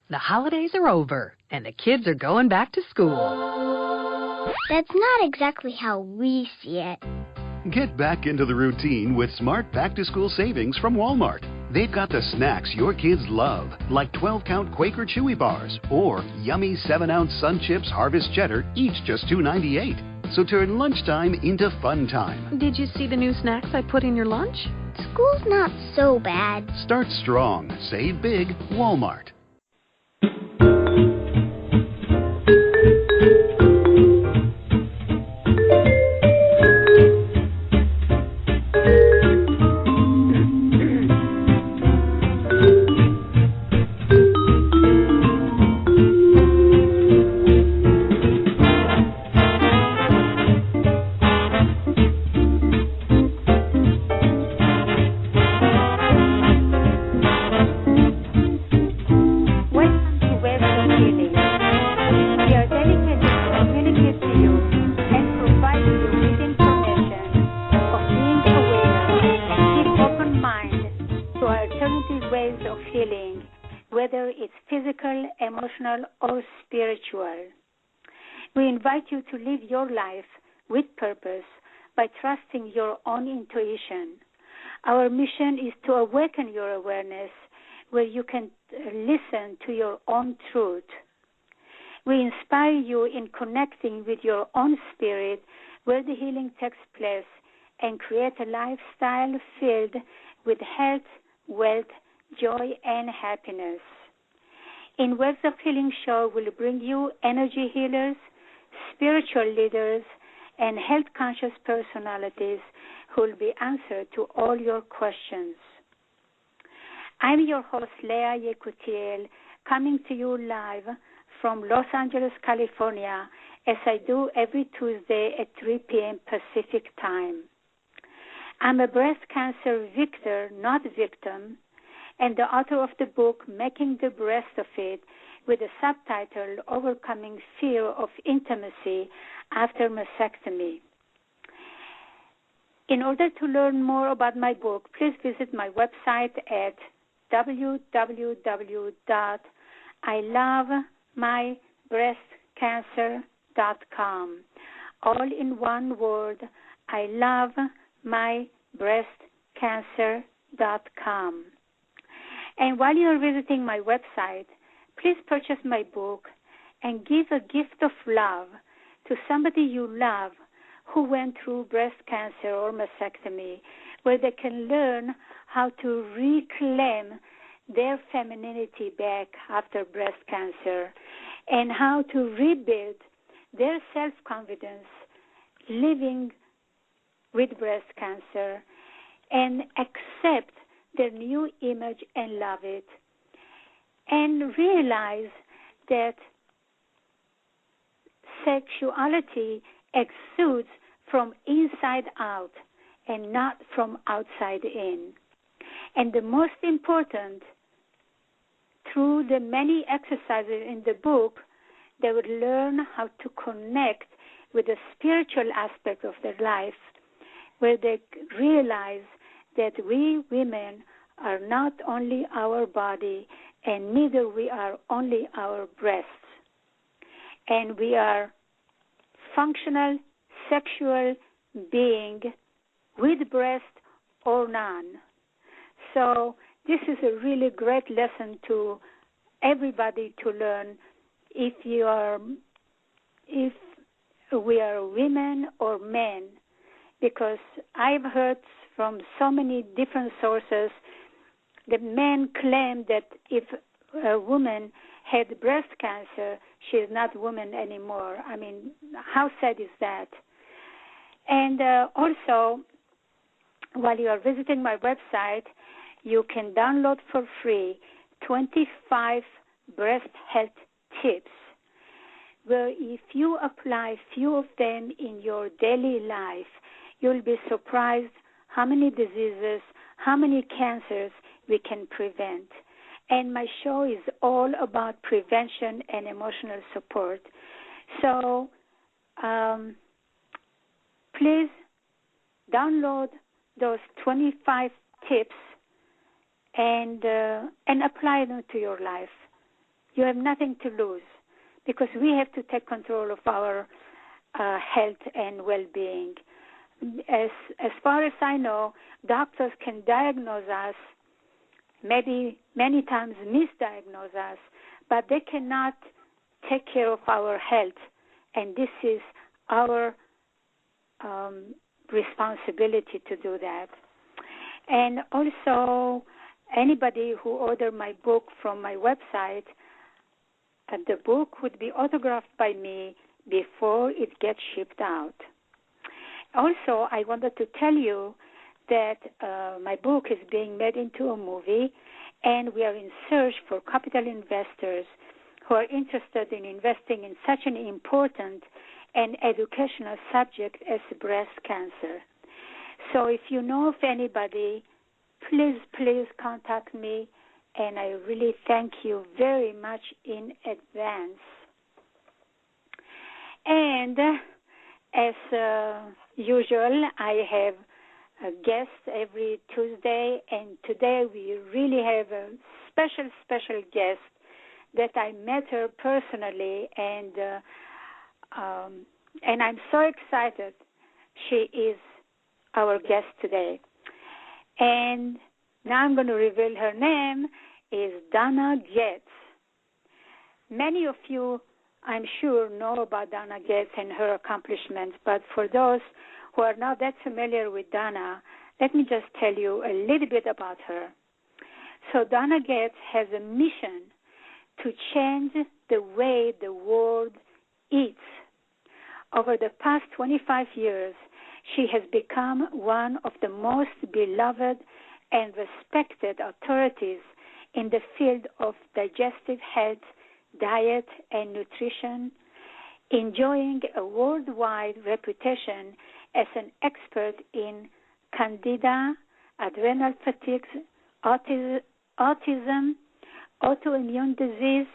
The holidays are over, and the kids are going back to school. That's not exactly how we see it. Get back into the routine with smart back-to-school savings from Walmart. They've got the snacks your kids love, like 12-count Quaker Chewy Bars or yummy 7-ounce Sun Chips Harvest Cheddar, each just $2.98. So turn lunchtime into fun time. Did you see the new snacks I put in your lunch? School's not so bad. Start strong, save big, Walmart. Or spiritual. We invite you to live your life with purpose by trusting your own intuition. Our mission is to awaken your awareness where you can listen to your own truth. We inspire you in connecting with your own spirit where the healing takes place and create a lifestyle filled with health, wealth, joy, and happiness. In Waves of Healing show, we'll bring you energy healers, spiritual leaders, and health-conscious personalities who will be answer to all your questions. I'm your host, Leah Yekutiel, coming to you live from Los Angeles, California, as I do every Tuesday at 3 p.m. Pacific time. I'm a breast cancer victor, not victim, and the author of the book, Making the Breast of It, with the subtitle, Overcoming Fear of Intimacy After Mastectomy. In order to learn more about my book, please visit my website at www.ilovemybreastcancer.com. All in one word, ilovemybreastcancer.com. And while you're visiting my website, please purchase my book and give a gift of love to somebody you love who went through breast cancer or mastectomy, where they can learn how to reclaim their femininity back after breast cancer and how to rebuild their self-confidence living with breast cancer and accept their new image and love it, and realize that sexuality exudes from inside out and not from outside in. And the most important, through the many exercises in the book, they would learn how to connect with the spiritual aspect of their life, where they realize that we women are not only our body, and neither we are only our breasts. And we are functional, sexual being with breast or none. So this is a really great lesson to everybody to learn if we are women or men, because I've heard from so many different sources that men claim that if a woman had breast cancer, she is not a woman anymore. I mean, how sad is that? And also, while you are visiting my website, you can download for free 25 breast health tips, where if you apply few of them in your daily life, you'll be surprised how many diseases, how many cancers we can prevent. And my show is all about prevention and emotional support. So please download those 25 tips and apply them to your life. you have nothing to lose, because we have to take control of our health and well-being. As far as I know, doctors can diagnose us, maybe many times misdiagnose us, but they cannot take care of our health, and this is our responsibility to do that. And also, anybody who ordered my book from my website, the book would be autographed by me before it gets shipped out. Also, I wanted to tell you that my book is being made into a movie, and we are in search for capital investors who are interested in investing in such an important and educational subject as breast cancer. So if you know of anybody, please contact me, and I really thank you very much in advance. And as usual, I have a guest every Tuesday, and today we really have a special guest that I met her personally, and I'm so excited. She is our guest today. And now I'm going to reveal her name is Donna Gates. Many of you, I'm sure, know about Donna Gates and her accomplishments, but for those who are not that familiar with Donna, let me just tell you a little bit about her. So Donna Gates has a mission to change the way the world eats. Over the past 25 years, she has become one of the most beloved and respected authorities in the field of digestive health, diet, and nutrition, enjoying a worldwide reputation as an expert in candida, adrenal fatigue, autism, autoimmune disease,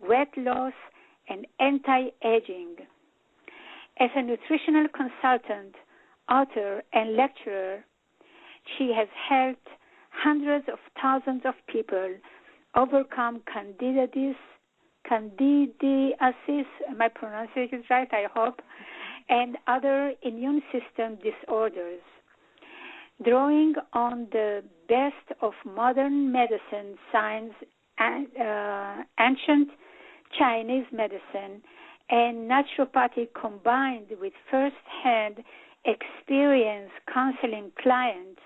weight loss, and anti-aging. As a nutritional consultant, author, and lecturer, she has helped hundreds of thousands of people overcome candidiasis, am I pronouncing it right, I hope, and other immune system disorders. Drawing on the best of modern medicine, science, and ancient Chinese medicine, and naturopathy combined with first-hand experience counseling clients,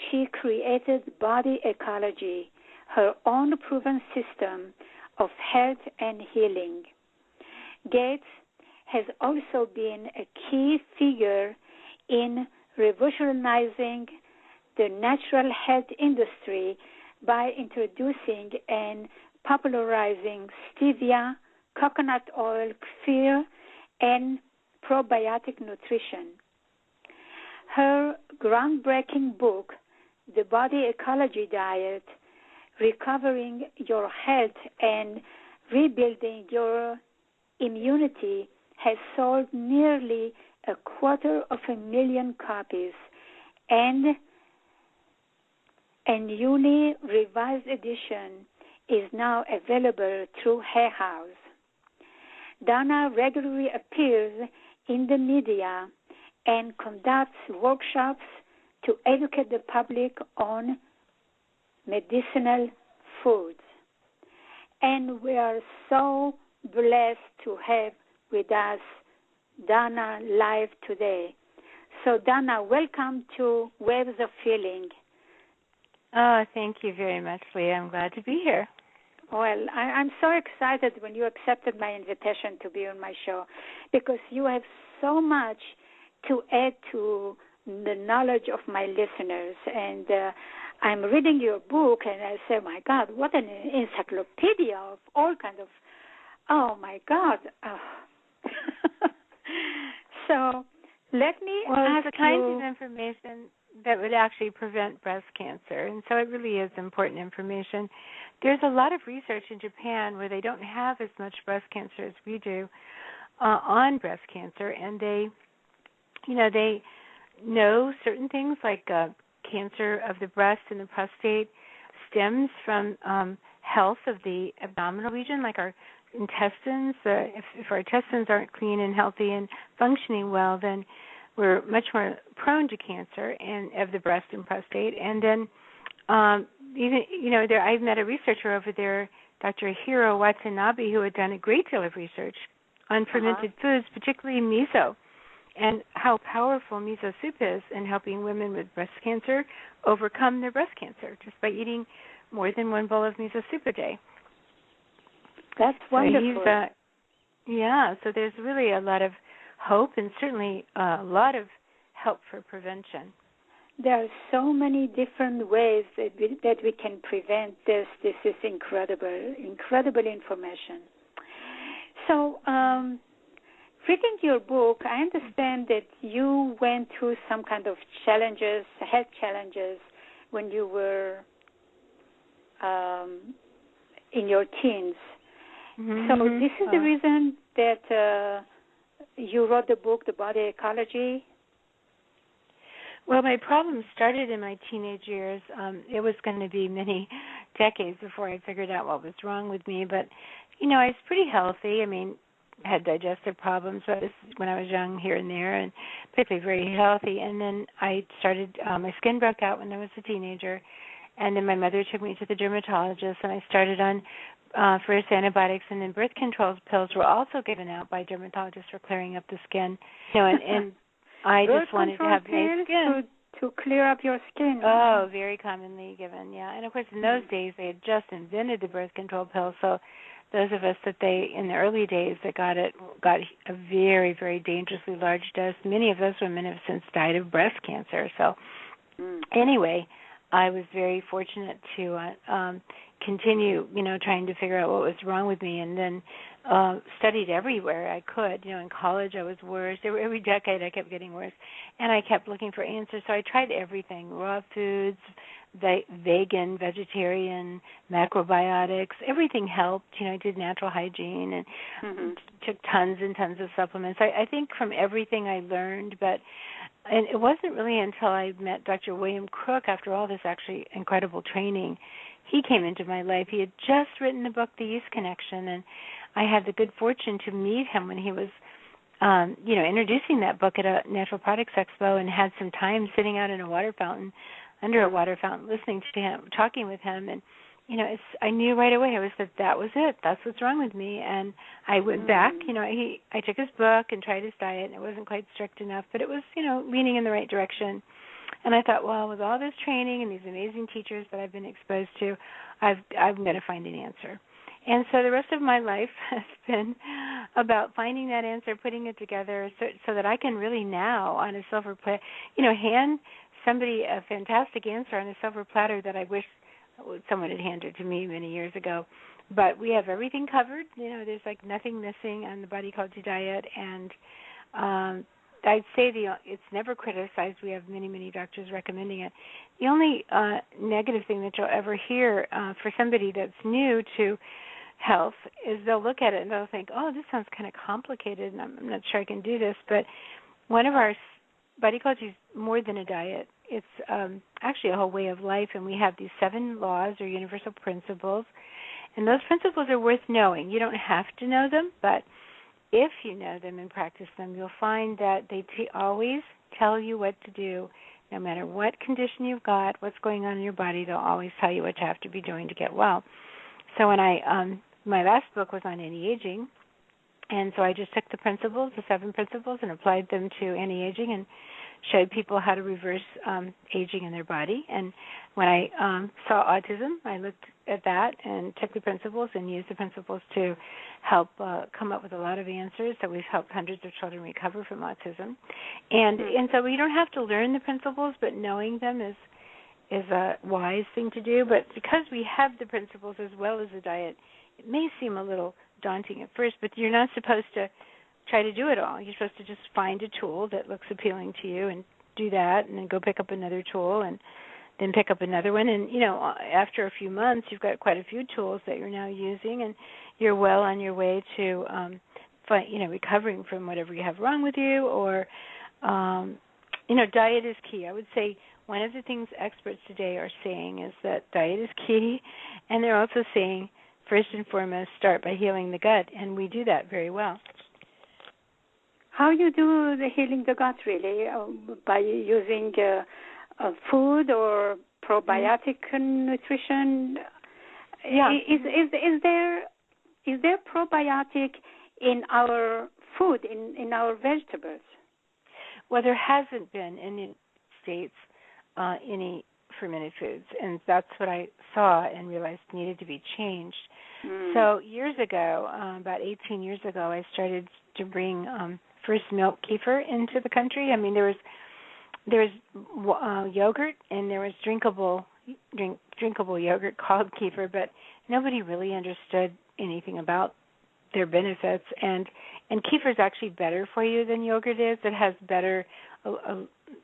she created Body Ecology, her own proven system of health and healing. Gates has also been a key figure in revolutionizing the natural health industry by introducing and popularizing stevia, coconut oil, kefir, and probiotic nutrition. Her groundbreaking book, The Body Ecology Diet, Recovering Your Health and Rebuilding Your Immunity, has sold nearly 250,000 copies, and a newly revised edition is now available through Hay House. Donna regularly appears in the media and conducts workshops to educate the public on medicinal foods. And we are so blessed to have with us Donna live today. So Donna, welcome to Waves of Healing. Oh, thank you very much, Leah. I'm glad to be here. Well, I'm so excited when you accepted my invitation to be on my show, because you have so much to add to the knowledge of my listeners. And I'm reading your book, and I say, my God, what an encyclopedia of all kinds of, oh, my God. Oh. So let me ask it's the kinds of information that would actually prevent breast cancer, and so it really is important information. There's a lot of research in Japan where they don't have as much breast cancer as we do on breast cancer, and they know certain things like cancer of the breast and the prostate stems from health of the abdominal region, like our intestines. If our intestines aren't clean and healthy and functioning well, then we're much more prone to cancer and of the breast and prostate. And then even, I've met a researcher over there, Dr. Hiro Watanabe, who had done a great deal of research on fermented foods, particularly miso, and how powerful miso soup is in helping women with breast cancer overcome their breast cancer just by eating more than one bowl of miso soup a day. That's wonderful. So there's really a lot of hope and certainly a lot of help for prevention. There are so many different ways that we can prevent this. This is incredible information. So, reading your book, I understand that you went through some kind of challenges, health challenges, when you were in your teens. So this is the reason that you wrote the book, The Body Ecology? Well, my problem started in my teenage years. It was going to be many decades before I figured out what was wrong with me. But, I was pretty healthy. I mean, had digestive problems when I was young here and there, and particularly very healthy. And then I started, my skin broke out when I was a teenager. And then my mother took me to the dermatologist, and I started on first antibiotics, and then birth control pills were also given out by dermatologists for clearing up the skin. And I just wanted to have nice skin. To clear up your skin. Oh, very commonly given, yeah. And, of course, in those days they had just invented the birth control pill, so those of us in the early days that got it, got a very, very dangerously large dose. Many of those women have since died of breast cancer. So anyway, I was very fortunate to continue, trying to figure out what was wrong with me, and then studied everywhere I could. In college I was worse. Every decade I kept getting worse, and I kept looking for answers. So I tried everything: raw foods, vegan, vegetarian, macrobiotics. Everything helped. I did natural hygiene and took tons and tons of supplements. I think from everything I learned, and it wasn't really until I met Dr. William Crook, after all this actually incredible training, he came into my life. He had just written the book, The Yeast Connection, and I had the good fortune to meet him when he was, introducing that book at a Natural Products Expo, and had some time sitting out in a water fountain, under a water fountain, listening to him, talking with him, and I knew right away. I said, that was it. That's what's wrong with me. And I went back. I took his book and tried his diet, and it wasn't quite strict enough, but it was, leaning in the right direction. And I thought, well, with all this training and these amazing teachers that I've been exposed to, I'm going to find an answer. And so the rest of my life has been about finding that answer, putting it together, so that I can really now, on a silver platter, hand somebody a fantastic answer on a silver platter that I wish someone had handed to me many years ago. But we have everything covered. There's like nothing missing on the Body Ecology diet, and I'd say it's never criticized. We have many, many doctors recommending it. The only negative thing that you'll ever hear for somebody that's new to health is they'll look at it and they'll think, oh, this sounds kind of complicated, and I'm not sure I can do this. But one of our Body Ecology is more than a diet. It's actually a whole way of life, and we have these 7 laws or universal principles, and those principles are worth knowing. You don't have to know them, but if you know them and practice them, you'll find that they always tell you what to do. No matter what condition you've got, what's going on in your body, they'll always tell you what you have to be doing to get well. So when my last book was on anti-aging, and so I just took the 7 principles, and applied them to anti-aging and showed people how to reverse aging in their body. And when I saw autism, I looked at that and took the principles and used the principles to help come up with a lot of answers. So we've helped hundreds of children recover from autism. And so we don't have to learn the principles, but knowing them is a wise thing to do. But because we have the principles as well as the diet, it may seem a little daunting at first, but you're not supposed to try to do it all. You're supposed to just find a tool that looks appealing to you and do that, and then go pick up another tool and then pick up another one. And, after a few months, you've got quite a few tools that you're now using, and you're well on your way to, recovering from whatever you have wrong with you. Or, diet is key. I would say one of the things experts today are saying is that diet is key, and they're also saying, first and foremost, start by healing the gut, and we do that very well. How you do the healing the gut, really? By using food or probiotic nutrition? Yeah. Is there probiotic in our food, in our vegetables? Well, there hasn't been in the States any fermented foods, and that's what I saw and realized needed to be changed. So years ago, about 18 years ago, I started to bring first milk kefir into the country. I mean, there was yogurt, and there was drinkable yogurt called kefir, but nobody really understood anything about their benefits. And kefir is actually better for you than yogurt is. It has better,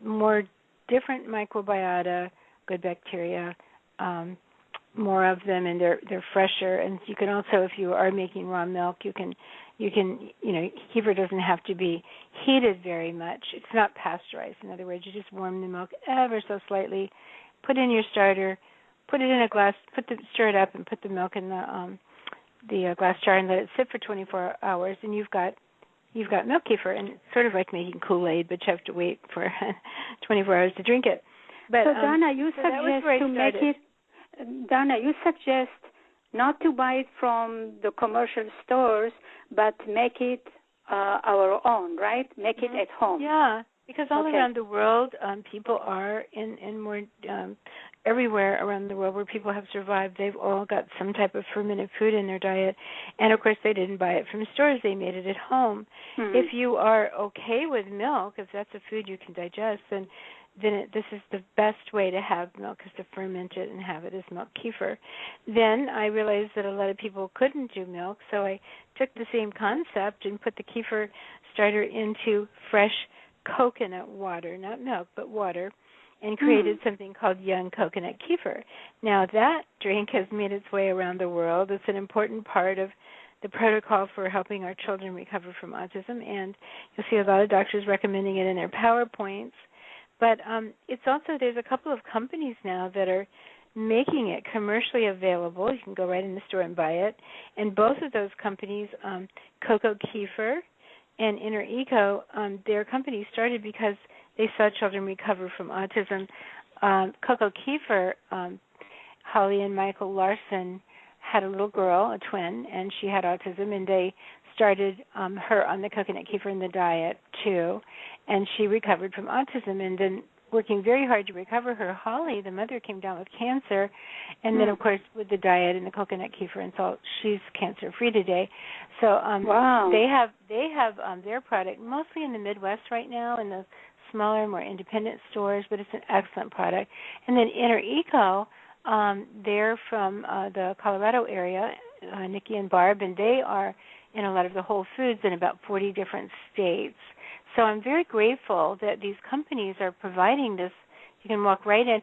more different microbiota, good bacteria, more of them, and they're fresher. And you can also, if you are making raw milk, you can kefir doesn't have to be heated very much. It's not pasteurized. In other words, you just warm the milk ever so slightly, put in your starter, put it in a glass, stir it up, and put the milk in the glass jar and let it sit for 24 hours, and you've got milk kefir. And it's sort of like making Kool-Aid, but you have to wait for 24 hours to drink it. But so Donna, you suggest not to buy it from the commercial stores, but make it our own, right? Make it at home. Yeah, because all around the world, people are in more everywhere around the world where people have survived. They've all got some type of fermented food in their diet, and of course they didn't buy it from stores. They made it at home. If you are okay with milk, if that's a food you can digest, then this is the best way to have milk, is to ferment it and have it as milk kefir. Then I realized that a lot of people couldn't do milk, so I took the same concept and put the kefir starter into fresh coconut water, not milk, but water, and created something called young coconut kefir. Now that drink has made its way around the world. It's an important part of the protocol for helping our children recover from autism, and you'll see a lot of doctors recommending it in their PowerPoints. But it's also, there's a couple of companies now that are making it commercially available. You can go right in the store and buy it. And both of those companies, Cocoa Kefir and Inner Eco, their companies started because they saw children recover from autism. Cocoa Kefir, Holly and Michael Larson had a little girl, a twin, and she had autism, and they started her on the coconut kefir in the diet too, and she recovered from autism. And then working very hard to recover her, Holly, the mother, came down with cancer, and then of course with the diet and the coconut kefir and salt, she's cancer-free today. So they have their product mostly in the Midwest right now, in the smaller, more independent stores, but it's an excellent product. And then Inner Eco, they're from the Colorado area, Nikki and Barb, and they are in a lot of the Whole Foods in about 40 different states. So I'm very grateful that these companies are providing this. You can walk right in.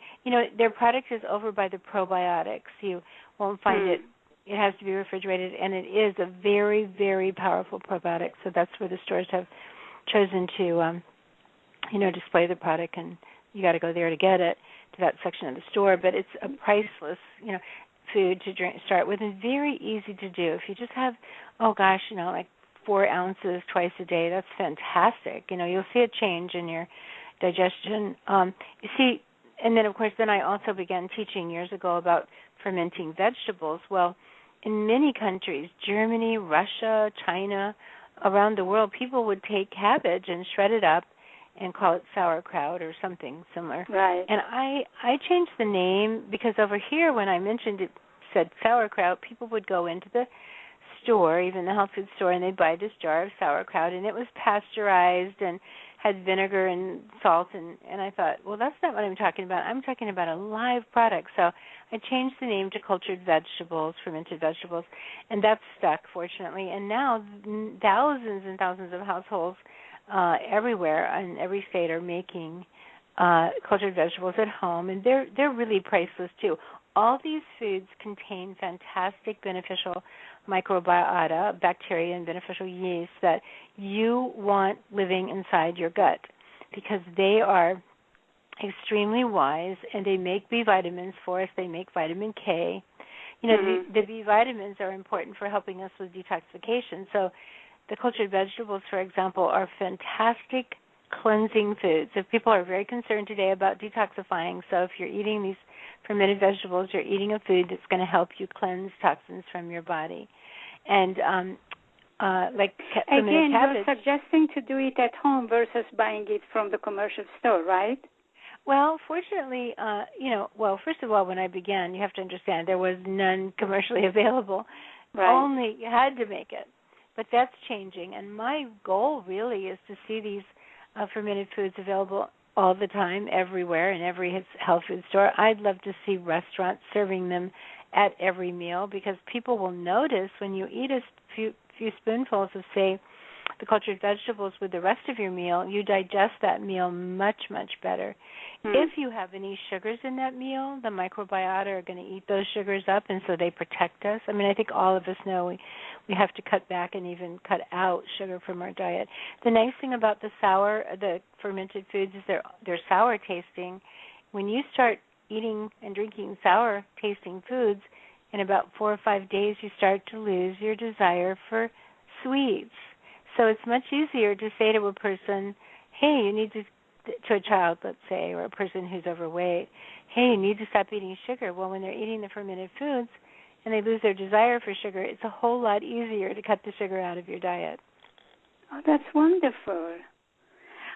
Their product is over by the probiotics. You won't find it. It has to be refrigerated, and it is a very, very powerful probiotic. So that's where the stores have chosen to, display the product, and you got to go there to get it, to that section of the store. But it's a priceless, food to start with, and very easy to do. If you just have, like 4 ounces twice a day, that's fantastic. You'll see a change in your digestion. You see, and then of course, then I also began teaching years ago about fermenting vegetables. Well, in many countries, Germany, Russia, China, around the world, people would take cabbage and shred it up and call it sauerkraut or something similar. Right. And I changed the name because over here, when I mentioned it said sauerkraut, people would go into the store, even the health food store, and they'd buy this jar of sauerkraut, and it was pasteurized and had vinegar and salt, and I thought, well, that's not what I'm talking about. I'm talking about a live product. So I changed the name to cultured vegetables, fermented vegetables, and that's stuck, fortunately. And now thousands and thousands of households everywhere in every state are making cultured vegetables at home, and they're really priceless too. All these foods contain fantastic beneficial microbiota, bacteria, and beneficial yeast that you want living inside your gut, because they are extremely wise, and they make B vitamins for us. They make vitamin K. You know, the B vitamins are important for helping us with detoxification. So the cultured vegetables, for example, are fantastic cleansing foods. If people are very concerned today about detoxifying, so if you're eating these fermented vegetables, you're eating a food that's going to help you cleanse toxins from your body. And like again, cabbage, you're suggesting to do it at home versus buying it from the commercial store, right? Well, fortunately, first of all, when I began, you have to understand there was none commercially available. Right. Only you had to make it. But that's changing, and my goal really is to see these fermented foods available all the time, everywhere, in every health food store. I'd love to see restaurants serving them at every meal, because people will notice when you eat a few spoonfuls of, say, the cultured vegetables with the rest of your meal, you digest that meal much, much better. If you have any sugars in that meal, the microbiota are going to eat those sugars up, and so they protect us. I mean, I think all of us know we have to cut back and even cut out sugar from our diet. The nice thing about the fermented foods is they're sour tasting. When you start eating and drinking sour tasting foods, in about 4 or 5 days you start to lose your desire for sweets. So it's much easier to say to a person, hey, you need to a child, let's say, or a person who's overweight, hey, you need to stop eating sugar. Well, when they're eating the fermented foods and they lose their desire for sugar, it's a whole lot easier to cut the sugar out of your diet. Oh, that's wonderful.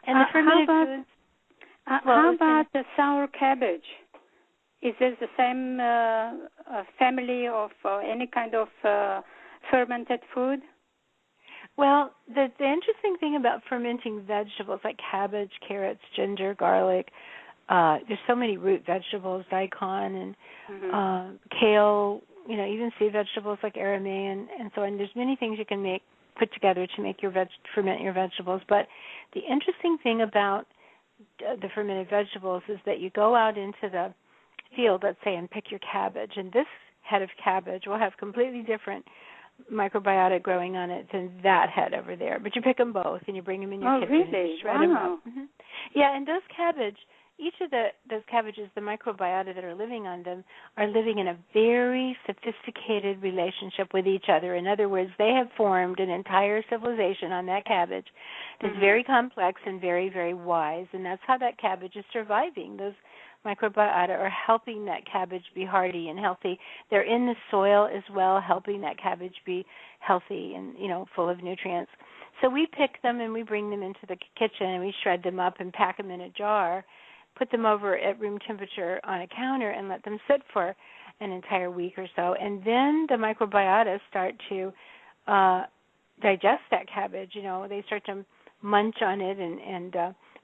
And the fermented foods... how about the sour cabbage? Is this the same family of any kind of fermented food? Well, the interesting thing about fermenting vegetables like cabbage, carrots, ginger, garlic, there's so many root vegetables, daikon and kale, even seed vegetables like aramay and so on. There's many things you can put together to make ferment your vegetables. But the interesting thing about the fermented vegetables is that you go out into the field, let's say, and pick your cabbage, and this head of cabbage will have completely different microbiota growing on it than that head over there. But you pick them both, and you bring them in your kitchen and you shred them up. Yeah, and those cabbage, each of those cabbages, the microbiota that are living on them, are living in a very sophisticated relationship with each other. In other words, they have formed an entire civilization on that cabbage that's very complex and very, very wise, and that's how that cabbage is surviving. Those microbiota are helping that cabbage be hardy and healthy. They're in the soil as well, helping that cabbage be healthy and, full of nutrients. So we pick them and we bring them into the kitchen and we shred them up and pack them in a jar, put them over at room temperature on a counter and let them sit for an entire week or so. And then the microbiota start to digest that cabbage. They start to munch on it and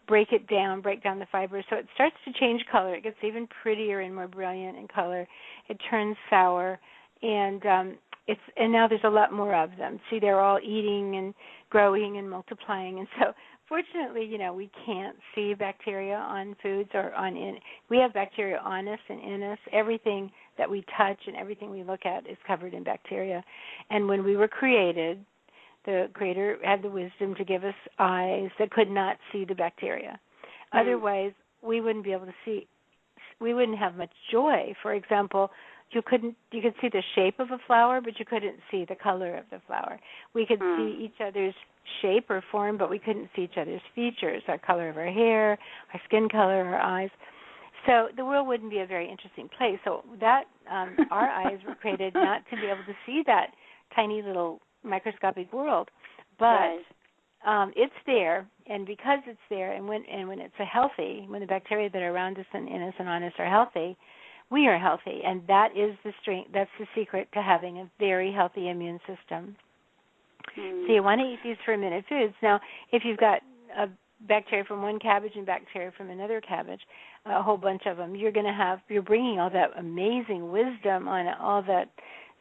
break down the fibers. So it starts to change color. It gets even prettier and more brilliant in color. It turns sour, and now there's a lot more of them. See, they're all eating and growing and multiplying. And so fortunately, we can't see bacteria on foods we have bacteria on us and in us. Everything that we touch and everything we look at is covered in bacteria. And when we were created, the Creator had the wisdom to give us eyes that could not see the bacteria. Otherwise, we wouldn't be able to see. We wouldn't have much joy. For example, you could see the shape of a flower, but you couldn't see the color of the flower. We could see each other's shape or form, but we couldn't see each other's features, our color of our hair, our skin color, our eyes. So the world wouldn't be a very interesting place. So that our eyes were created not to be able to see that tiny little microscopic world, but it's there, and because it's there, and when it's when the bacteria that are around us and in us and on us are healthy, we are healthy, and that is the strength. That's the secret to having a very healthy immune system. So you want to eat these fermented foods. Now, if you've got a bacteria from one cabbage and bacteria from another cabbage, a whole bunch of them, you're bringing all that amazing wisdom on all that.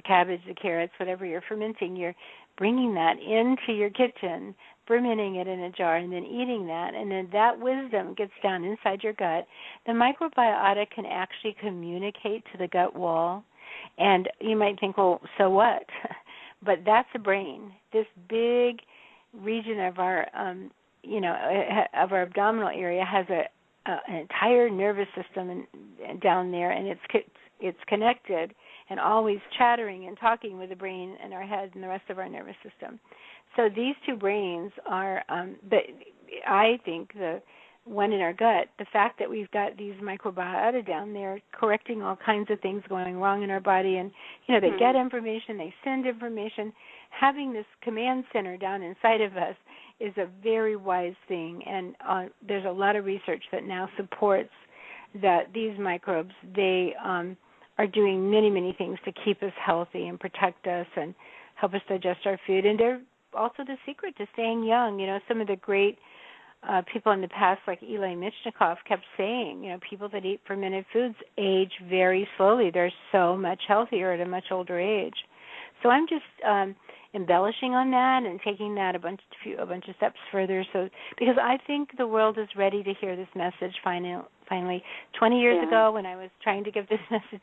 Cabbage, the carrots, whatever you're fermenting, you're bringing that into your kitchen, fermenting it in a jar, and then eating that, and then that wisdom gets down inside your gut. The microbiota can actually communicate to the gut wall, and you might think, well, so what? But that's the brain. This big region of our, of our abdominal area has an entire nervous system down there, and it's connected and always chattering and talking with the brain and our head and the rest of our nervous system. So these two brains are, I think, the one in our gut, the fact that we've got these microbiota down there correcting all kinds of things going wrong in our body, and they get information, they send information. Having this command center down inside of us is a very wise thing, and there's a lot of research that now supports that these microbes, they are doing many, many things to keep us healthy and protect us and help us digest our food, and they're also the secret to staying young. Some of the great people in the past, like Eli Michnikov, kept saying, people that eat fermented foods age very slowly. They're so much healthier at a much older age. So I'm just embellishing on that and taking that a bunch of steps further. So because I think the world is ready to hear this message finally. 20 years ago, when I was trying to give this message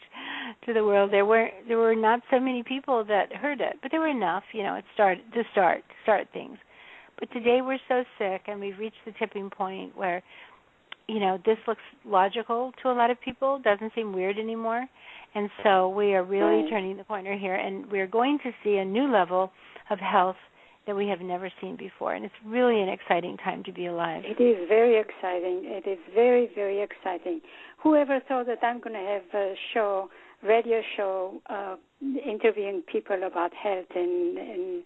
to the world, there were not so many people that heard it, but there were enough, to start things. But today we're so sick, and we've reached the tipping point where, this looks logical to a lot of people, doesn't seem weird anymore. And so we are really turning the corner here, and we're going to see a new level of health that we have never seen before. And it's really an exciting time to be alive. It is very exciting. It is very, very exciting. Whoever thought that I'm going to have a radio show, interviewing people about health and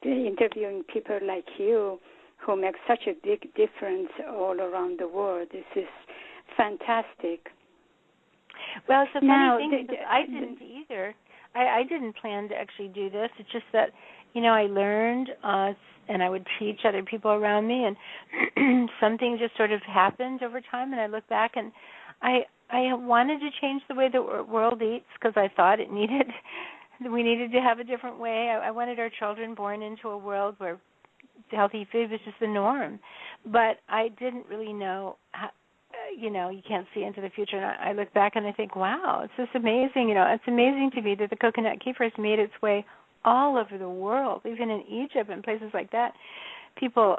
interviewing people like you who make such a big difference all around the world. This is fantastic. Well, it's a funny thing because I didn't either. I didn't plan to actually do this. It's just that, I learned and I would teach other people around me, and something just sort of happened over time, and I look back and I wanted to change the way the world eats because I thought we needed to have a different way. I wanted our children born into a world where healthy food was just the norm. But I didn't really know how, you can't see into the future. And I look back and I think, wow, it's just amazing. It's amazing to me that the coconut kefir has made its way all over the world, even in Egypt and places like that. People,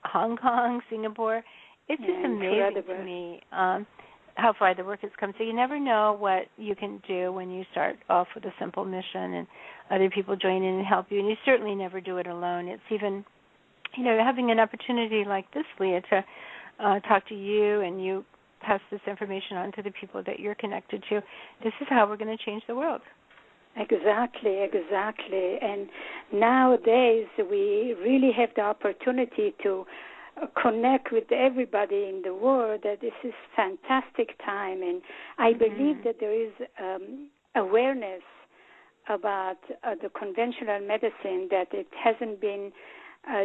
Hong Kong, Singapore, it's just amazing to me how far the work has come. So you never know what you can do when you start off with a simple mission and other people join in and help you. And you certainly never do it alone. It's even, having an opportunity like this, Leah, to talk to you and you pass this information on to the people that you're connected to. This is how we're going to change the world. Exactly. And nowadays we really have the opportunity to connect with everybody in the world. That this is fantastic time, and I believe that there is awareness about the conventional medicine, that it hasn't been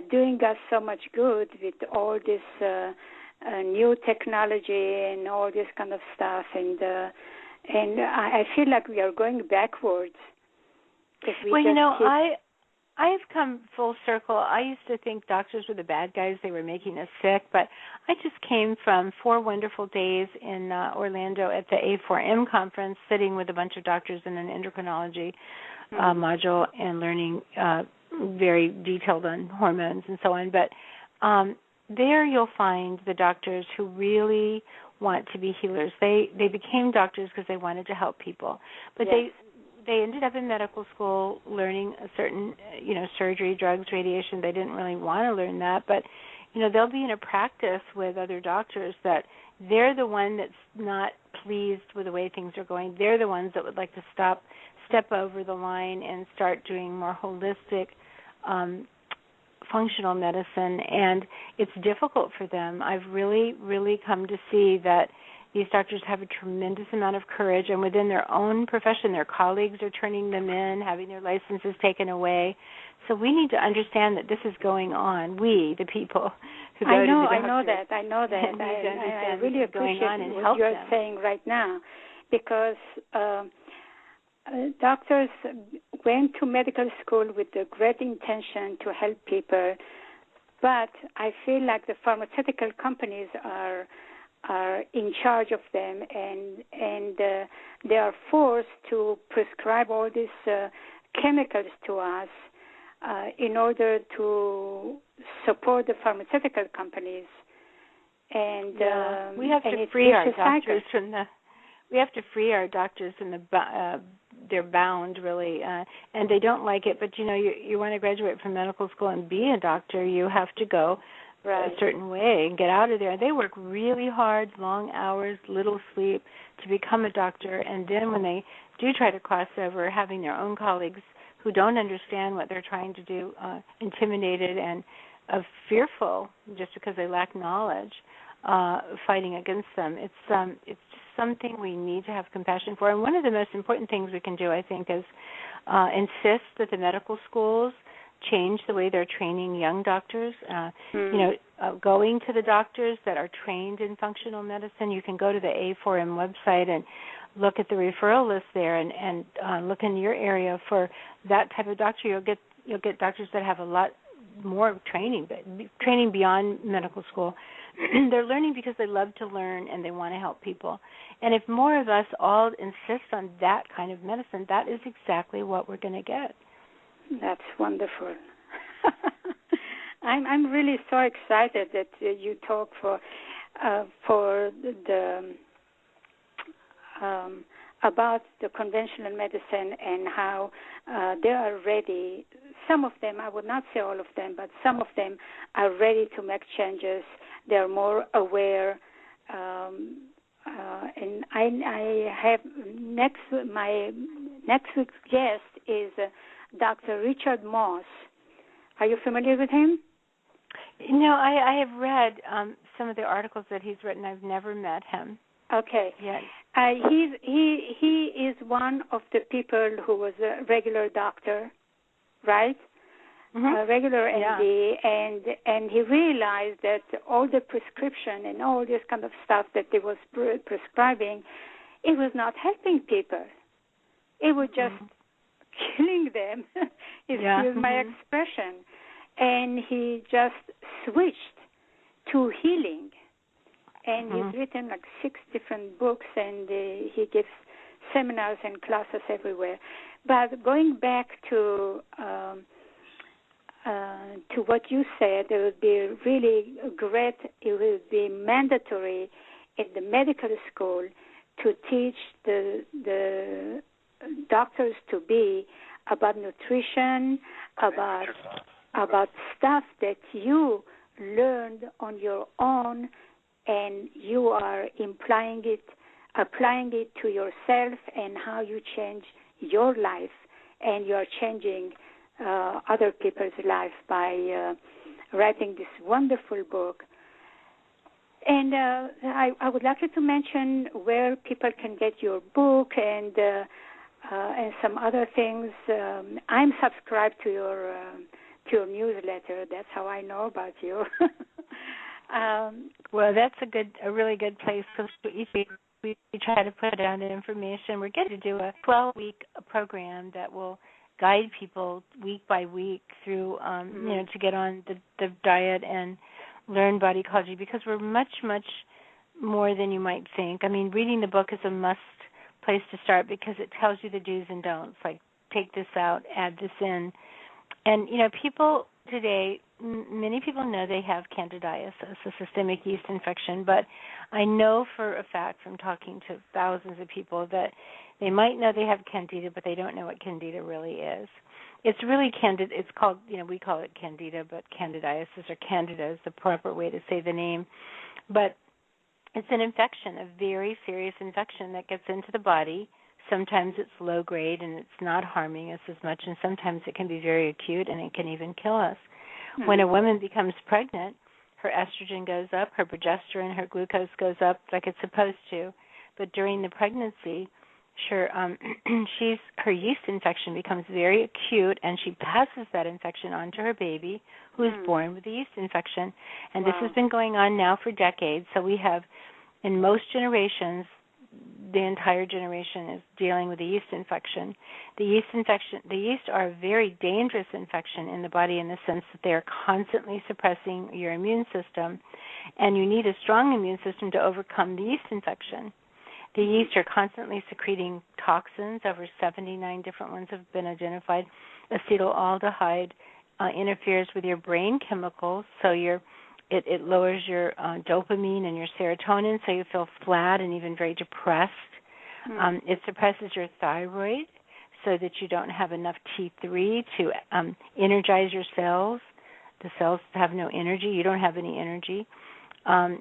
doing us so much good with all this new technology and all this kind of stuff, and I feel like we are going backwards. I've come full circle. I used to think doctors were the bad guys. They were making us sick. But I just came from 4 wonderful days in Orlando at the A4M conference, sitting with a bunch of doctors in an endocrinology module and learning very detailed on hormones and so on. But there you'll find the doctors who really want to be healers. They became doctors because they wanted to help people. But they ended up in medical school learning a certain, surgery, drugs, radiation. They didn't really want to learn that. But, they'll be in a practice with other doctors that they're the one that's not pleased with the way things are going. They're the ones that would like to step over the line and start doing more holistic functional medicine. And it's difficult for them. I've really, really come to see that these doctors have a tremendous amount of courage, and within their own profession, their colleagues are turning them in, having their licenses taken away. So we need to understand that this is going on. We, the people who go to the doctor. I know that. I really appreciate what you're saying right now, because doctors went to medical school with the great intention to help people, but I feel like the pharmaceutical companies are in charge of them, and they are forced to prescribe all these chemicals to us in order to support the pharmaceutical companies. And we have to free our doctors from the. We have to free our doctors from the. They're bound, really, and they don't like it. But you want to graduate from medical school and be a doctor, you have to go a certain way and get out of there. They work really hard, long hours, little sleep to become a doctor, and then when they do try to cross over, having their own colleagues who don't understand what they're trying to do, intimidated and fearful just because they lack knowledge, fighting against them. It's just something we need to have compassion for. And one of the most important things we can do, I think, is insist that the medical schools change the way they're training young doctors. Going to the doctors that are trained in functional medicine. You can go to the A4M website and look at the referral list there, and look in your area for that type of doctor. You'll get doctors that have a lot more training beyond medical school. They're learning because they love to learn and they want to help people. And if more of us all insist on that kind of medicine, that is exactly what we're going to get. That's wonderful. I'm really so excited that you talk for the about the conventional medicine and how they are ready. Some of them, I would not say all of them, but some of them are ready to make changes. They're more aware. And I have my next week's guest is Dr. Richard Moss. Are you familiar with him? I have read some of the articles that he's written. I've never met him. Okay. Yes. He is one of the people who was a regular doctor, right? Mm-hmm. A regular MD, and he realized that all the prescription and all this kind of stuff that he was prescribing, it was not helping people. It was just killing them, excuse my expression. And he just switched to healing. And he's written like 6 different books, and he gives seminars and classes everywhere. But going back to what you said, it would be really great. It would be mandatory in the medical school to teach the doctors to be about nutrition, about stuff that you learned on your own, and you are applying it to yourself, and how you change your life, and you are changing other people's life by writing this wonderful book. And I would like you to mention where people can get your book and some other things. I'm subscribed to your newsletter. That's how I know about you. Well, that's a really good place, because each week we try to put out information. We're going to do a 12-week program that will guide people week by week through, to get on the diet and learn body ecology, because we're much, much more than you might think. I mean, reading the book is a must place to start, because it tells you the do's and don'ts, like take this out, add this in. And, people today, many people know they have candidiasis, a systemic yeast infection, but I know for a fact from talking to thousands of people that they might know they have candida, but they don't know what candida really is. It's really candida. It's called, we call it candida, but candidiasis or candida is the proper way to say the name. But it's an infection, a very serious infection that gets into the body. Sometimes it's low grade and it's not harming us as much, and sometimes it can be very acute and it can even kill us. When a woman becomes pregnant, her estrogen goes up, her progesterone, her glucose goes up like it's supposed to. But during the pregnancy, her yeast infection becomes very acute, and she passes that infection on to her baby, who is born with a yeast infection. And this has been going on now for decades. So we have, in most generations, the entire generation is dealing with a yeast infection. The yeast are a very dangerous infection in the body, in the sense that they are constantly suppressing your immune system, and you need a strong immune system to overcome the yeast infection. The yeast are constantly secreting toxins. Over 79 different ones have been identified. Acetaldehyde interferes with your brain chemicals, so your It lowers your dopamine and your serotonin, so you feel flat and even very depressed. It suppresses your thyroid so that you don't have enough T3 to energize your cells. The cells have no energy. You don't have any energy. The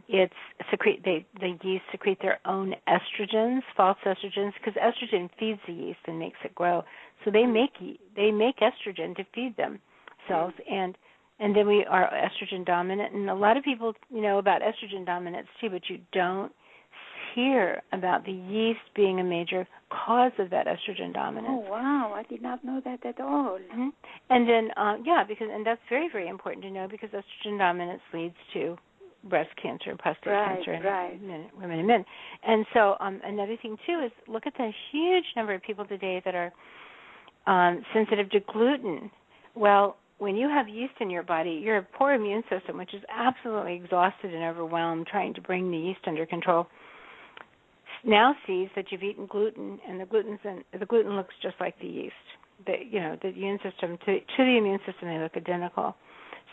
yeast secrete their own estrogens, false estrogens, because estrogen feeds the yeast and makes it grow. So they make estrogen to feed themselves, and then we are estrogen dominant. And a lot of people know about estrogen dominance too, but you don't hear about the yeast being a major cause of that estrogen dominance. Oh wow, I did not know that at all. Mm-hmm. And then and that's very, very important to know, because estrogen dominance leads to breast cancer, prostate cancer in women and men. And so another thing too is look at the huge number of people today that are sensitive to gluten. Well, when you have yeast in your body, your poor immune system, which is absolutely exhausted and overwhelmed trying to bring the yeast under control, now sees that you've eaten gluten, and the gluten looks just like the yeast. The immune system to the immune system, they look identical.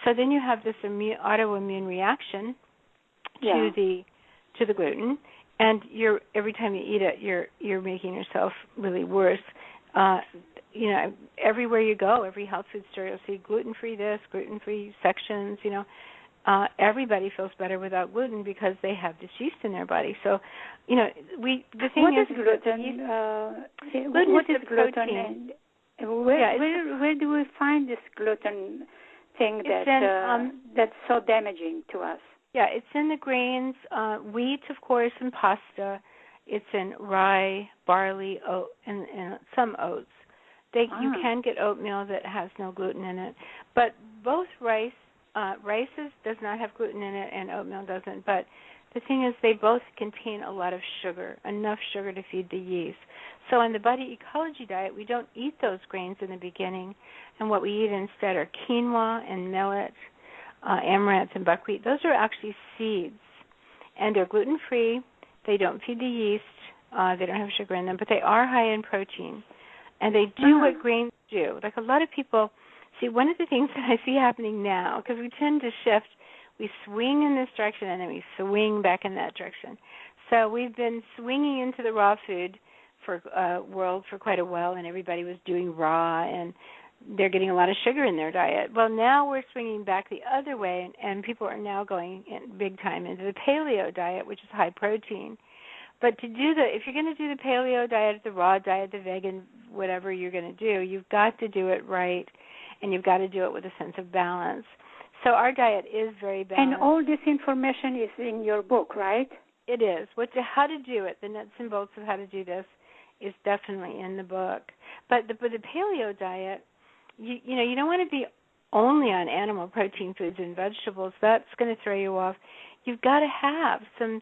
So then you have this autoimmune reaction to the gluten, and every time you eat it, you're making yourself really worse. Everywhere you go, every health food store, you'll see gluten-free this, gluten-free sections. Everybody feels better without gluten because they have this yeast in their body. So, the thing what is gluten? Gluten what is is gluten? Protein? Where do we find this gluten thing that's so damaging to us? Yeah, it's in the grains, wheat, of course, and pasta. It's in rye, barley, oat, and some oats. You can get oatmeal that has no gluten in it, but both rice does not have gluten in it, and oatmeal doesn't. But the thing is, they both contain a lot of sugar, enough sugar to feed the yeast. So in the Body Ecology diet, we don't eat those grains in the beginning, and what we eat instead are quinoa and millet, amaranth and buckwheat. Those are actually seeds, and they're gluten-free. They don't feed the yeast. They don't have sugar in them, but they are high in protein, and they do what grains do. Like a lot of people, see, one of the things that I see happening now, because we tend to shift, we swing in this direction and then we swing back in that direction. So we've been swinging into the raw food world for quite a while, and everybody was doing raw, and they're getting a lot of sugar in their diet. Well, now we're swinging back the other way, and people are now going in big time into the paleo diet, which is high protein. But if you're going to do the paleo diet, the raw diet, the vegan, whatever you're going to do, you've got to do it right, and you've got to do it with a sense of balance. So our diet is very balanced. And all this information is in your book, right? It is. How to do it, the nuts and bolts of how to do this, is definitely in the book. But the paleo diet, you don't want to be only on animal protein foods and vegetables. That's going to throw you off. You've got to have some.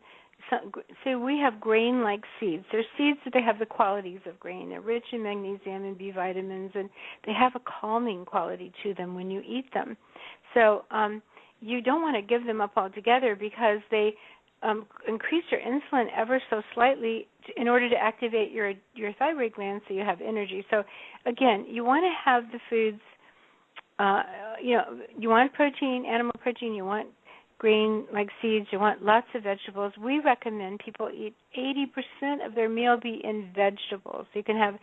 So we have grain-like seeds. They're seeds that they have the qualities of grain. They're rich in magnesium and B vitamins, and they have a calming quality to them when you eat them. So you don't want to give them up altogether, because they increase your insulin ever so slightly in order to activate your thyroid gland so you have energy. So, again, you want to have the foods, you want protein, animal protein, you want grain like seeds, you want lots of vegetables. We recommend people eat 80% of their meal be in vegetables. So you can have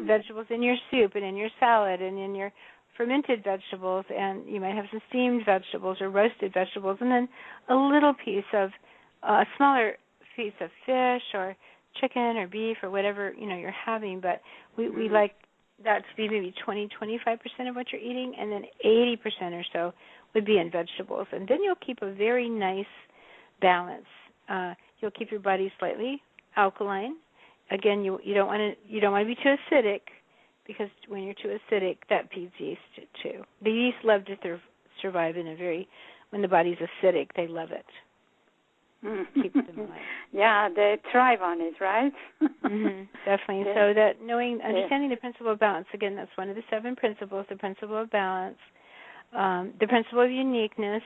vegetables in your soup and in your salad and in your fermented vegetables, and you might have some steamed vegetables or roasted vegetables, and then a smaller piece of fish or chicken or beef or whatever you're having. But we like that to be maybe 20-25% of what you're eating, and then 80% or so would be in vegetables. And then you'll keep a very nice balance. You'll keep your body slightly alkaline. Again, you don't want to be too acidic, because when you're too acidic, that feeds yeast too. The yeast love to survive when the body's acidic, they love it. Keeps them alive. Yeah, they thrive on it, right? Definitely. Yeah. So that understanding the principle of balance, again, that's one of the 7 principles, the principle of balance. The principle of uniqueness